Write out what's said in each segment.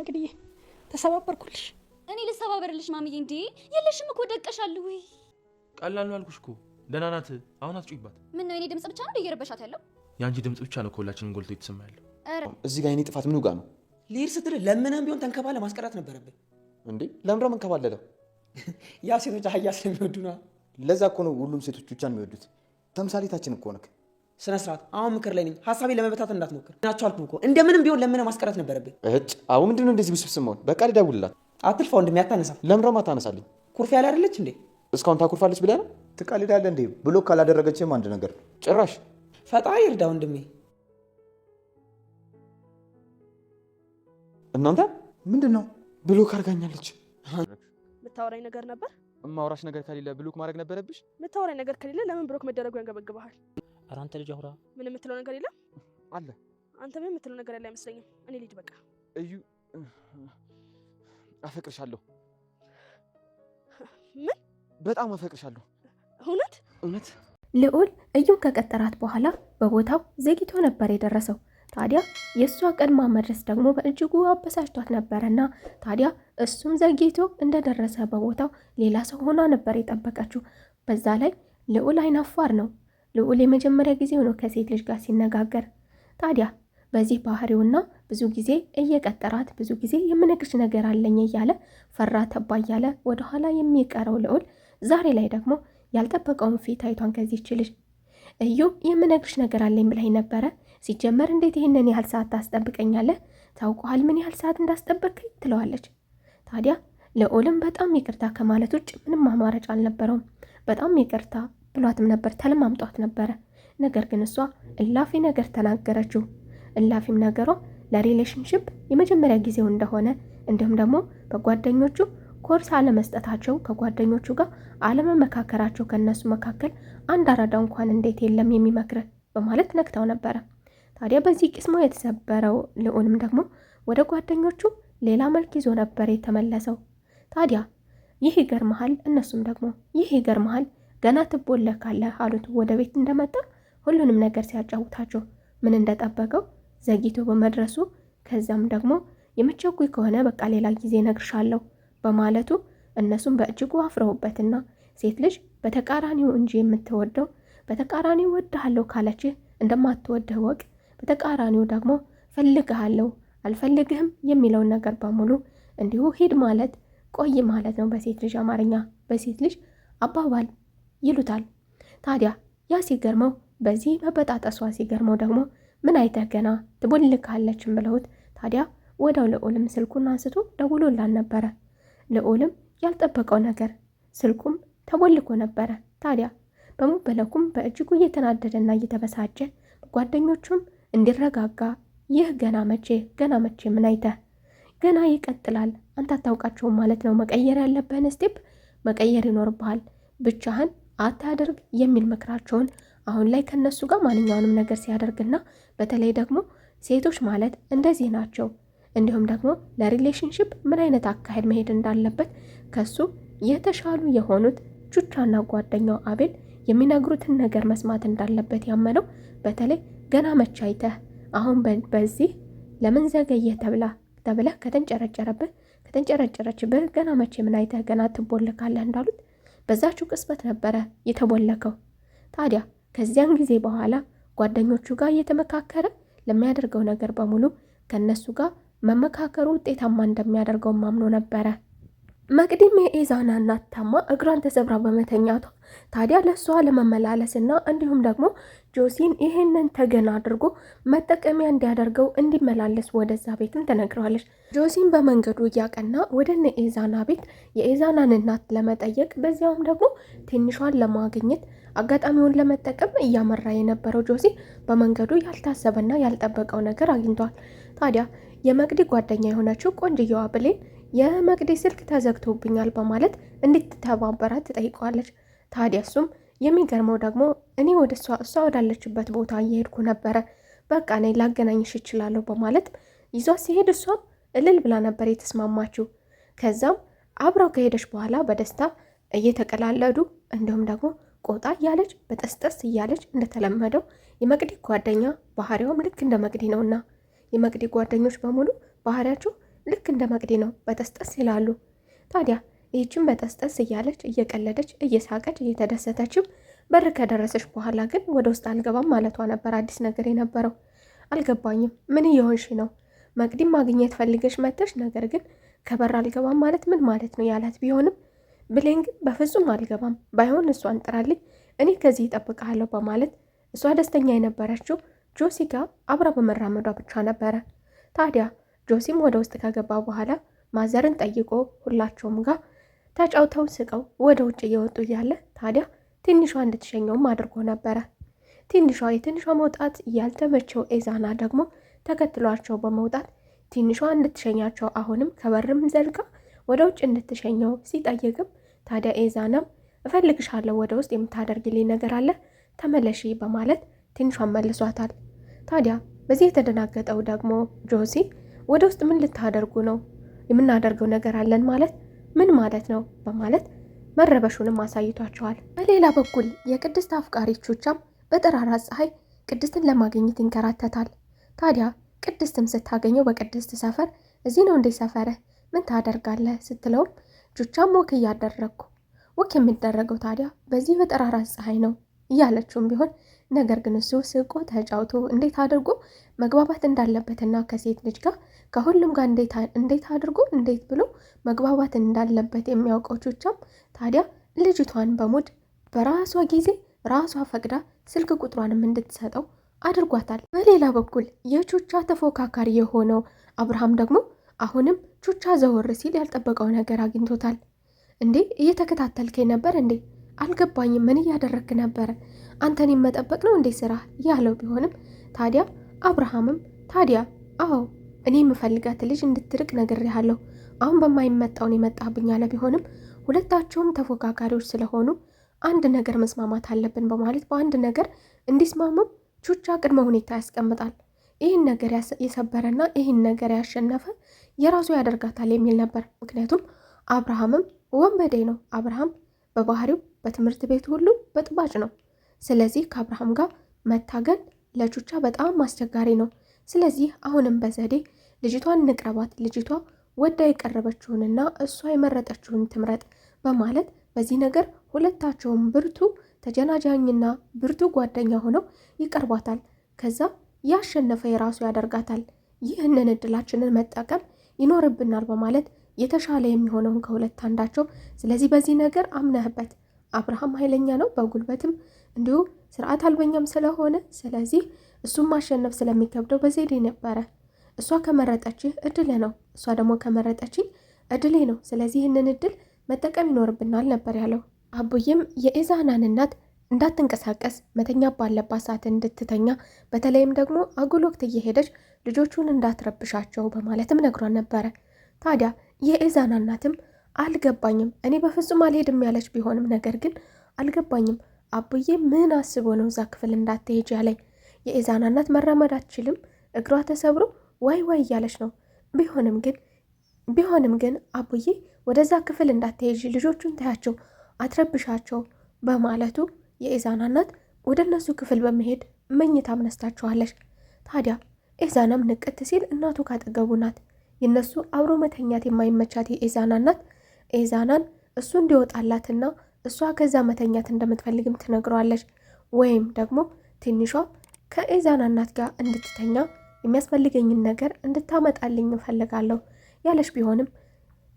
መቅድዬ ተሰባበርኩልሽ። እኔ ልሰባበርልሽ ማሚዬ? እንዴ የለሽም እኮ ደቀሻል። ወይ ቀላል ነው አልኩሽ እኮ። ደህና ናት። አሁን አትጩይባት። ምን ነው የኔ ድምጽ ብቻ ነው እየረበሻት ያለው? የአንቺ ድምጽ ብቻ ነው ከሁላችንም ጎልቶ የተሰማ ያለው። እዚህ ጋር የኔ ጥፋት ምኑ ጋር ነው? ልሄድ ስትል ለምንም ቢሆን ተንከባለ ማስቀራት ነበረብን። እንዴ ለምንድነው የምንከባለለው? ያ ሴቶች አህያ ስለሚወዱ ነው። ለዛ እኮ ነው ሁሉም ሴቶች ብቻ የሚወዱት። ተምሳሌታችን እኮ ነክ። ስነ ስርዓት። አሁን ምክር ላይ ነኝ። ሀሳቤ ለመበታተን እንዳትሞክር ናቸው አልኩህ እኮ። እንደምንም ቢሆን ለምንም ማስቀራት ነበረብን። አሁን ምንድነው እንደዚህ ብስብስ መሆን? በቃ ልደውልላት። አትልፋ ወንድሜ፣ አታነሳ። ለምንድነው ማታነሳልኝ? ኩርፊያ ላይ አይደለች እንዴ? እስካሁን ታኩርፋለች ብለህ ነው? ትቀልዳለህ እንዴ? ብሎክ ካላደረገችም አንድ ነገር ጭራሽ። ፈጣሪ ይርዳ ወንድሜ። እናንተ ምንድነው? ብሎክ አድርጋኛለች። ምታወራኝ ነገር ነበር? ማውራሽ ነገር ከሌለ ብሎክ ማድረግ ነበረብሽ? ምታወራኝ ነገር ከሌለ ለምን ብሎክ መደረጉ ያንገበግብሃል? ኧረ አንተ ልጅ አውራ። ምን የምትለው ነገር የለም? አለ። አንተ ምን የምትለው ነገር ያለ አይመስለኝም። እኔ ልጅ በቃ እዩ አፈቅርሻለሁ። ምን? በጣም አፈቅርሻለሁ። እውነት? እውነት። ልዑል እዩን ከቀጠራት በኋላ በቦታው ዘግይቶ ነበር የደረሰው። ታዲያ የእሷ ቀድማ መድረስ ደግሞ በእጅጉ አበሳጭቷት ነበረና ታዲያ እሱም ዘግይቶ እንደደረሰ በቦታው ሌላ ሰው ሆና ነበር የጠበቀችው። በዛ ላይ ልዑል አይናፋር ነው። ልዑል የመጀመሪያ ጊዜው ነው ከሴት ልጅ ጋር ሲነጋገር። ታዲያ በዚህ ባህሪውና ብዙ ጊዜ እየቀጠራት ብዙ ጊዜ የምነግርሽ ነገር አለኝ እያለ ፈራ ተባ እያለ ወደኋላ የሚቀረው ልዑል ዛሬ ላይ ደግሞ ያልጠበቀውን ፊት አይቷን ከዚህች ልጅ እዩ የምነግርሽ ነገር አለኝ ብለኝ ነበረ። ሲጀመር እንዴት ይህንን ያህል ሰዓት ታስጠብቀኛለህ? ታውቀዋል ምን ያህል ሰዓት እንዳስጠበቅኝ ትለዋለች። ታዲያ ልዑልም በጣም ይቅርታ ከማለት ውጭ ምንም አማራጭ አልነበረውም። በጣም ይቅርታ ብሏትም ነበር፣ ተለማምጧት ነበረ። ነገር ግን እሷ እላፊ ነገር ተናገረችው። እላፊም ነገሯ ለሪሌሽንሽፕ የመጀመሪያ ጊዜው እንደሆነ እንዲሁም ደግሞ በጓደኞቹ ኮርስ አለመስጠታቸው፣ ከጓደኞቹ ጋር አለመመካከራቸው፣ ከነሱ መካከል አንድ አራዳ እንኳን እንዴት የለም የሚመክር በማለት ነክታው ነበረ። ታዲያ በዚህ ቅስሞ የተሰበረው ልዑልም ደግሞ ወደ ጓደኞቹ ሌላ መልክ ይዞ ነበር የተመለሰው። ታዲያ ይህ ይገርመሃል፣ እነሱም ደግሞ ይህ ይገርመሃል ገና ትቦለካለህ አሉት። ወደ ቤት እንደመጣ ሁሉንም ነገር ሲያጫውታቸው ምን እንደጠበቀው ዘግይቶ በመድረሱ ከዛም ደግሞ የምትቸኩይ ከሆነ በቃ ሌላ ጊዜ ነግርሻለሁ በማለቱ እነሱም በእጅጉ አፍረውበትና ሴት ልጅ በተቃራኒው እንጂ የምትወደው በተቃራኒው ወድሃለሁ ካለችህ እንደማትወድህ ወቅ፣ በተቃራኒው ደግሞ ፈልግሃለሁ አልፈልግህም የሚለውን ነገር በሙሉ እንዲሁ ሂድ ማለት ቆይ ማለት ነው በሴት ልጅ አማርኛ፣ በሴት ልጅ አባባል ይሉታል። ታዲያ ያ ሲገርመው በዚህ መበጣጠሷ ሲገርመው ደግሞ ምን አይተህ ገና ትቦልካለችም ብለውት ታዲያ ወዳው ልዑልም ስልኩን አንስቶ ደውሎላን ነበረ። ልዑልም ያልጠበቀው ነገር ስልኩም ተቦልኮ ነበረ። ታዲያ በመበለኩም በእጅጉ እየተናደደና እየተበሳጨ ጓደኞቹም እንዲረጋጋ ይህ ገና መቼ ምን አይተህ ገና ይቀጥላል፣ አንተ አታውቃቸውም ማለት ነው፣ መቀየር ያለብህን ስቴፕ መቀየር ይኖርብሃል፣ ብቻህን አታድርግ የሚል ምክራቸውን አሁን ላይ ከነሱ ጋር ማንኛውንም ነገር ሲያደርግና በተለይ ደግሞ ሴቶች ማለት እንደዚህ ናቸው፣ እንዲሁም ደግሞ ለሪሌሽንሽፕ ምን አይነት አካሄድ መሄድ እንዳለበት ከሱ የተሻሉ የሆኑት ቹቻና ጓደኛው አቤል የሚነግሩትን ነገር መስማት እንዳለበት ያመነው በተለይ ገና መቼ አይተህ አሁን በዚህ ለምን ዘገየ ተብለህ ከተንጨረጨረችብህ ገና መቼ ምን አይተህ ገና ትቦለካለህ እንዳሉት በዛችው ቅጽበት ነበረ የተቦለከው። ታዲያ ከዚያን ጊዜ በኋላ ጓደኞቹ ጋር እየተመካከረ ለሚያደርገው ነገር በሙሉ ከነሱ ጋር መመካከሩ ውጤታማ እንደሚያደርገው ማምኖ ነበረ። መቅዲም የኢዛና እናት ታማ እግሯን ተሰብራ በመተኛቷ ታዲያ ለሷ ለመመላለስና እንዲሁም ደግሞ ጆሲን ይሄንን ተገና አድርጎ መጠቀሚያ እንዲያደርገው እንዲመላለስ ወደዛ ቤትም ተነግረዋለች። ጆሲን በመንገዱ እያቀና ወደ ኢዛና ቤት የኢዛናን እናት ለመጠየቅ በዚያውም ደግሞ ትንሿን ለማግኘት አጋጣሚውን ለመጠቀም እያመራ የነበረው ጆሲ በመንገዱ ያልታሰበና ያልጠበቀው ነገር አግኝቷል። ታዲያ የመቅዲ ጓደኛ የሆነችው ቆንጅየዋ ብሌን የመቅዲ ስልክ ተዘግቶብኛል በማለት እንድትተባበራት ትጠይቀዋለች። ታዲያ እሱም የሚገርመው ደግሞ እኔ ወደ እሷ ወዳለችበት ቦታ እየሄድኩ ነበረ፣ በቃ እኔ ላገናኝሽ እችላለሁ በማለት ይዟት ሲሄድ እሷም እልል ብላ ነበር የተስማማችው። ከዛም አብራው ከሄደች በኋላ በደስታ እየተቀላለዱ እንዲሁም ደግሞ ቆጣ እያለች በጠስጠስ እያለች እንደተለመደው የመቅዲ ጓደኛ ባህሪዋም ልክ እንደ መቅዲ ነውና የመቅዲ ጓደኞች በሙሉ ባህሪያቸው ልክ እንደ መቅዲ ነው፣ በጠስጠስ ይላሉ። ታዲያ ይህችን በጠስጠስ እያለች እየቀለደች እየሳቀች እየተደሰተችም በር ከደረሰች በኋላ ግን ወደ ውስጥ አልገባም ማለቷ ነበር አዲስ ነገር የነበረው። አልገባኝም፣ ምን እየሆንሽ ነው? መቅዲም ማግኘት ፈልገሽ መተሽ ነገር ግን ከበር አልገባም ማለት ምን ማለት ነው ያላት ቢሆንም ብሌን ግን በፍጹም አልገባም፣ ባይሆን እሷን ጥራልኝ፣ እኔ ከዚህ እጠብቅሃለሁ በማለት እሷ ደስተኛ የነበረችው ጆሲ ጋር አብራ በመራመዷ ብቻ ነበረ። ታዲያ ጆሲም ወደ ውስጥ ከገባ በኋላ ማዘርን ጠይቆ ሁላቸውም ጋር ተጫውተው ስቀው ወደ ውጭ እየወጡ እያለ ታዲያ ትንሿ እንድትሸኘውም አድርጎ ነበረ። የትንሿ መውጣት ያልተመቸው ኤዛና ደግሞ ተከትሏቸው በመውጣት ትንሿ እንድትሸኛቸው አሁንም ከበርም ዘልጋ ወደ ውጭ እንድትሸኘው ሲጠይቅም ታዲያ ኤዛናም እፈልግሻለሁ፣ ወደ ውስጥ የምታደርግልኝ ነገር አለ፣ ተመለሺ በማለት ትንሿን መልሷታል። ታዲያ በዚህ የተደናገጠው ደግሞ ጆሲ ወደ ውስጥ ምን ልታደርጉ ነው? የምናደርገው ነገር አለን ማለት ምን ማለት ነው? በማለት መረበሹንም አሳይቷቸዋል። በሌላ በኩል የቅድስት አፍቃሪ ቹቻም በጠራራ ፀሐይ ቅድስትን ለማግኘት ይንከራተታል። ታዲያ ቅድስትም ስታገኘው በቅድስት ሰፈር እዚህ ነው እንዴ ሰፈርህ? ምን ታደርጋለህ? ስትለውም ቹቻም ወክ እያደረግኩ ወክ የሚደረገው ታዲያ በዚህ በጠራራ ፀሐይ ነው እያለችውም ቢሆን ነገር ግን እሱ ስቆ ተጫውቶ እንዴት አድርጎ መግባባት እንዳለበትና ከሴት ልጅ ጋር ከሁሉም ጋር እንዴት አድርጎ እንዴት ብሎ መግባባት እንዳለበት የሚያውቀው ቹቻም ታዲያ ልጅቷን በሙድ በራሷ ጊዜ ራሷ ፈቅዳ ስልክ ቁጥሯንም እንድትሰጠው አድርጓታል። በሌላ በኩል የቹቻ ተፎካካሪ የሆነው አብርሃም ደግሞ አሁንም ቹቻ ዘወር ሲል ያልጠበቀው ነገር አግኝቶታል። እንዴ እየተከታተልከኝ ነበር እንዴ? አልገባኝም፣ ምን እያደረግክ ነበረ? አንተን መጠበቅ ነው እንዴ ስራ ያለው ቢሆንም ታዲያ አብርሃምም ታዲያ አዎ እኔ የምፈልጋት ልጅ እንድትርቅ ነግሬሃለሁ፣ አሁን በማይመጣውን የመጣብኝ ያለ ቢሆንም ሁለታቸውም ተፎካካሪዎች ስለሆኑ አንድ ነገር መስማማት አለብን በማለት በአንድ ነገር እንዲስማሙም ቹቻ ቅድመ ሁኔታ ያስቀምጣል። ይህን ነገር የሰበረና ይህን ነገር ያሸነፈ የራሱ ያደርጋታል የሚል ነበር። ምክንያቱም አብርሃምም ወንበዴ ነው። አብርሃም በባህሪው በትምህርት ቤቱ ሁሉ በጥባጭ ነው። ስለዚህ ከአብርሃም ጋር መታገል ለቹቻ በጣም አስቸጋሪ ነው። ስለዚህ አሁንም በዘዴ ልጅቷን ንቅረባት፣ ልጅቷ ወዳ የቀረበችውንና እሷ የመረጠችውን ትምረጥ በማለት በዚህ ነገር ሁለታቸውም ብርቱ ተጀናጃኝና ብርቱ ጓደኛ ሆነው ይቀርቧታል። ከዛ ያሸነፈ የራሱ ያደርጋታል። ይህንን እድላችንን መጠቀም ይኖርብናል በማለት የተሻለ የሚሆነውን ከሁለት አንዳቸው። ስለዚህ በዚህ ነገር አምነህበት፣ አብርሃም ኃይለኛ ነው በጉልበትም እንዲሁም ስርዓት አልበኛም ስለሆነ ስለዚህ እሱም ማሸነፍ ስለሚከብደው በዘዴ ነበረ። እሷ ከመረጠችህ እድል ነው፣ እሷ ደግሞ ከመረጠችኝ እድሌ ነው። ስለዚህ ይህንን እድል መጠቀም ይኖርብናል ነበር ያለው። አቡዬም የኤዛናን እናት እንዳትንቀሳቀስ መተኛ ባለባት ሰዓት እንድትተኛ፣ በተለይም ደግሞ አጉል ወቅት እየሄደች ልጆቹን እንዳትረብሻቸው በማለትም ነግሯን ነበረ። ታዲያ የኤዛና እናትም አልገባኝም፣ እኔ በፍጹም አልሄድም ያለች ቢሆንም ነገር ግን አልገባኝም አቡዬ ምን አስቦ ነው እዛ ክፍል እንዳትሄጅ ያለኝ? የኤዛና እናት መራመድ አትችልም፣ እግሯ ተሰብሮ ዋይ ዋይ እያለች ነው። ቢሆንም ግን አቡዬ ወደዛ ክፍል እንዳትሄጅ፣ ልጆቹን ታያቸው፣ አትረብሻቸው በማለቱ የኤዛና እናት ወደ እነሱ ክፍል በመሄድ መኝታ አምነስታቸዋለች። ታዲያ ኤዛናም ንቅት ሲል እናቱ ካጠገቡ ናት። የነሱ አብሮ መተኛት የማይመቻት የኤዛና እናት ኤዛናን እሱ እንዲወጣላትና እሷ ከዛ መተኛት እንደምትፈልግም ትነግረዋለች። ወይም ደግሞ ትንሿ ከኤዛና እናት ጋር እንድትተኛ የሚያስፈልገኝን ነገር እንድታመጣልኝ እፈልጋለሁ ያለች ቢሆንም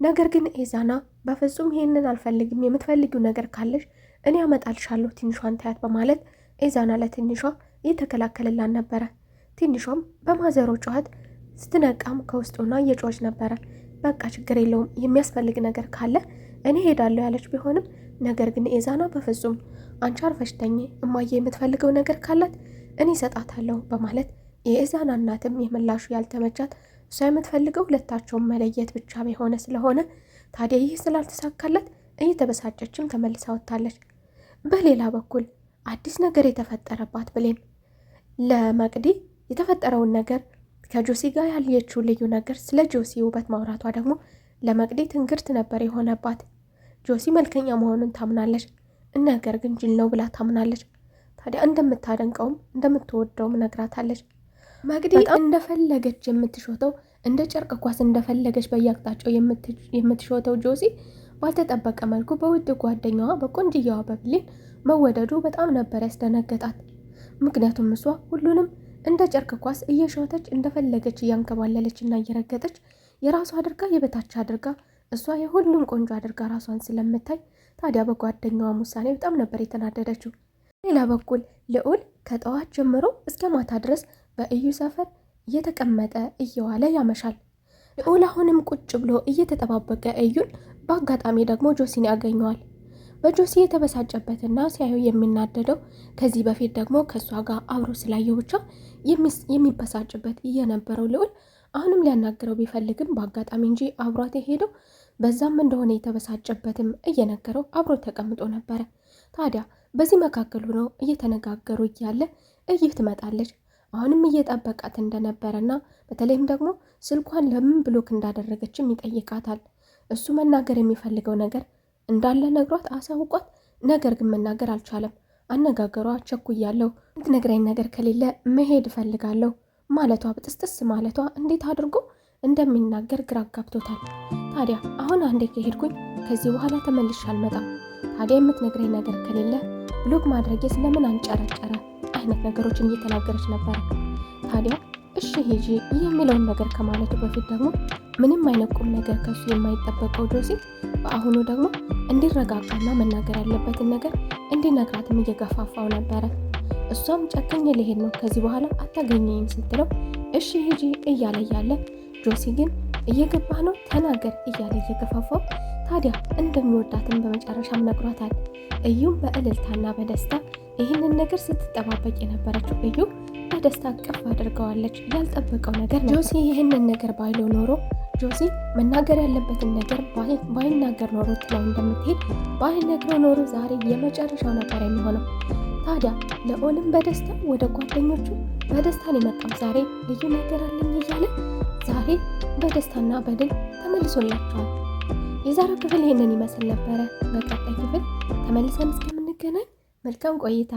ነገር ግን ኤዛና በፍጹም ይሄንን አልፈልግም፣ የምትፈልጊው ነገር ካለሽ እኔ አመጣልሻለሁ፣ ትንሿን ታያት በማለት ኤዛና ለትንሿ እየተከላከልላን ነበረ። ትንሿም በማዘሮ ጨዋት ስትነቃም ከውስጡና እየጮች ነበረ። በቃ ችግር የለውም የሚያስፈልግ ነገር ካለ እኔ ሄዳለሁ ያለች ቢሆንም ነገር ግን ኤዛና በፍጹም አንቺ አርፈሽ ተኚ፣ እማዬ የምትፈልገው ነገር ካላት እኔ እሰጣታለሁ በማለት የኤዛና እናትም የምላሹ ያልተመቻት እሷ የምትፈልገው ሁለታቸውን መለየት ብቻ የሆነ ስለሆነ ታዲያ ይህ ስላልተሳካላት እየተበሳጨችም ተመልሳ ወጥታለች። በሌላ በኩል አዲስ ነገር የተፈጠረባት ብሌን ለመቅዲ የተፈጠረውን ነገር ከጆሲ ጋር ያለችው ልዩ ነገር ስለ ጆሲ ውበት ማውራቷ ደግሞ ለመቅዲ ትንግርት ነበር የሆነባት። ጆሲ መልከኛ መሆኑን ታምናለች፣ ነገር ግን ጅል ነው ብላ ታምናለች። ታዲያ እንደምታደንቀውም እንደምትወደውም ነግራታለች። መቅዲ እንደፈለገች የምትሾተው እንደ ጨርቅ ኳስ እንደፈለገች በየአቅጣጫው የምትሾተው ጆሲ ባልተጠበቀ መልኩ በውድ ጓደኛዋ በቆንጅየዋ በብሌን መወደዱ በጣም ነበር ያስደነገጣት። ምክንያቱም እሷ ሁሉንም እንደ ጨርቅ ኳስ እየሾተች እንደፈለገች እያንከባለለች እና እየረገጠች የራሷ አድርጋ የበታች አድርጋ እሷ የሁሉም ቆንጆ አድርጋ ራሷን ስለምታይ ታዲያ በጓደኛዋ ውሳኔ በጣም ነበር የተናደደችው። ሌላ በኩል ልዑል ከጠዋት ጀምሮ እስከ ማታ ድረስ በእዩ ሰፈር እየተቀመጠ እየዋለ ያመሻል። ልዑል አሁንም ቁጭ ብሎ እየተጠባበቀ እዩን በአጋጣሚ ደግሞ ጆሲን ያገኘዋል። በጆሲ የተበሳጨበትና ሲያዩ የሚናደደው ከዚህ በፊት ደግሞ ከእሷ ጋር አብሮ ስላየው ብቻ የሚበሳጭበት እየነበረው ልዑል አሁንም ሊያናግረው ቢፈልግም በአጋጣሚ እንጂ አብሯት የሄደው በዛም እንደሆነ የተበሳጨበትም እየነገረው አብሮ ተቀምጦ ነበረ። ታዲያ በዚህ መካከል ሆነው እየተነጋገሩ እያለ እዩ ትመጣለች። አሁንም እየጠበቃት እንደነበረና በተለይም ደግሞ ስልኳን ለምን ብሎክ እንዳደረገችም ይጠይቃታል። እሱ መናገር የሚፈልገው ነገር እንዳለ ነግሯት አሳውቋት፣ ነገር ግን መናገር አልቻለም። አነጋገሯ ቸኩያለሁ፣ የምትነግረኝ ነገር ከሌለ መሄድ እፈልጋለሁ ማለቷ በጥስጥስ ማለቷ እንዴት አድርጎ እንደሚናገር ግራ ጋብቶታል። ታዲያ አሁን አንዴ ከሄድኩኝ ከዚህ በኋላ ተመልሼ አልመጣም። ታዲያ የምትነግረኝ ነገር ከሌለ ብሎክ ማድረጌ ስለምን አንጨረጨረ አይነት ነገሮችን እየተናገረች ነበር። ታዲያ እሺ ሂጂ የሚለውን ነገር ከማለቱ በፊት ደግሞ ምንም አይነት ቁም ነገር ከሱ የማይጠበቀው ጆሲ በአሁኑ ደግሞ እንዲረጋጋና መናገር ያለበትን ነገር እንዲነግራትም እየገፋፋው ነበረ። እሷም ጨክኜ ልሄድ ነው ከዚህ በኋላ አታገኘኝም ስትለው እሺ ሂጂ እያለ እያለ ጆሲ ግን እየገባህ ነው ተናገር እያለ እየገፋፋው ታዲያ እንደሚወዳትን በመጨረሻም ነግሯታል። እዩም በእልልታና በደስታ ይህንን ነገር ስትጠባበቅ የነበረችው እዩ በደስታ ቅፍ አድርገዋለች። ያልጠበቀው ነገር ነው። ጆሲ ይህንን ነገር ባይለው ኖሮ ጆሲ መናገር ያለበትን ነገር ባይናገር ኖሮ ጥላው እንደምትሄድ ባይነግረው ኖሮ ዛሬ የመጨረሻው ነበር የሚሆነው። ታዲያ ልዑልም በደስታ ወደ ጓደኞቹ በደስታን የመጣው ዛሬ ልዩ ነገር አለኝ እያለ ዛሬ በደስታና በድል ተመልሶላቸዋል። የዛሬው ክፍል ይህንን ይመስል ነበረ። በቀጣይ ክፍል ተመልሰን እስከምንገናኝ መልካም ቆይታ